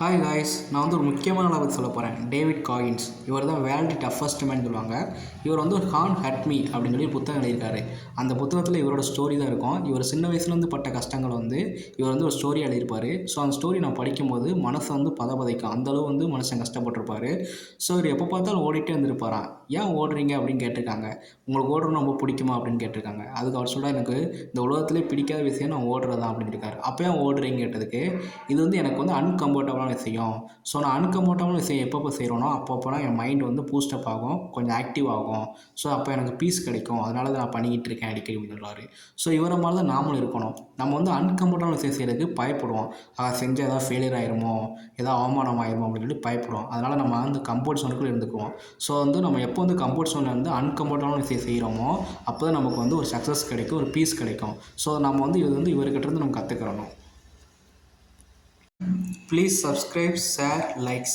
Hi guys, நான் வந்து ஒரு முக்கியமான ஆளை பற்றி சொல்ல போகிறேன். David Goggins. இவர் தான் வேர்ல்டு டஃபஸ்ட் மேன் சொல்லுவாங்க. இவர் வந்து ஒரு கான் ஹட் மீ அப்படின்னு சொல்லி ஒரு புத்தகம் எழுதியிருக்காரு. அந்த புத்தகத்தில் இவரோட ஸ்டோரி தான் இருக்கும். இவர் சின்ன வயசுலேருந்து பட்ட கஷ்டங்கள் வந்து இவர் வந்து ஒரு ஸ்டோரி எழுதியிருப்பார். ஸோ அந்த ஸ்டோரி நான் படிக்கும்போது மனசை வந்து பதைக்கும். அந்தளவு வந்து மனுஷன் கஷ்டப்பட்டிருப்பார். ஸோ இவர் எப்போ பார்த்தாலும் ஓடிட்டே இருந்திருப்பாராம். ஏன் ஓடுறீங்க அப்படின்னு கேட்டிருக்காங்க. உங்களுக்கு ஓடுறது ரொம்ப பிடிக்குமா அப்படின்னு கேட்டிருக்காங்க. அதுக்கு அவர் சொல்ல, எனக்கு இந்த உலகத்திலே பிடிக்காத விஷயம் நான் ஓடுறது தான் அப்படின்னு இருக்காரு. அப்போ ஏன் ஓடுறீங்க கேட்டதுக்கு, இது வந்து எனக்கு வந்து அன்கம்ஃபர்டபுளான விஷயம். ஸோ நான் அன்கம்ஃபர்டபுளான விஷயம் எப்பப்போ செய்கிறேனோ அப்பப்போலாம் என் மைண்ட் வந்து பூஸ்டப் ஆகும், கொஞ்சம் ஆக்டிவ் ஆகும். ஸோ அப்போ எனக்கு பீஸ் கிடைக்கும். அதனால தான் நான் பண்ணிக்கிட்டு இருக்கேன் அடிக்கடி அப்படின்னு சொல்லுவார். ஸோ இவரை மாதிரி தான் நாமளும் இருக்கணும். நம்ம வந்து அன்கம்ஃபர்டபுளான விஷயம் செய்கிறதுக்கு பயப்படுவோம். செஞ்சால் ஏதாவது ஃபெயிலியர் ஆயிருமோ, ஏதாவது அவமானம் ஆயிருமோ அப்படின்னு சொல்லி பயப்படுவோம். அதனால் நம்ம வந்து கம்ஃபர்ட் ஜோனுக்குள்ளே இருந்துக்குவோம். ஸோ வந்து நம்ம எப்போ வந்து கம்ஃபர்ட் ஜோனில் இருந்து அன்கம்ஃபர்டபுளான விஷயம் செய்கிறோமோ அப்போ தான் நமக்கு வந்து ஒரு சக்ஸஸ் கிடைக்கும், ஒரு பீஸ் கிடைக்கும். ஸோ நம்ம வந்து இது வந்து இவர்கிட்ட இருந்து நம்ம கற்றுக்கிறணும். Please subscribe, share, likes.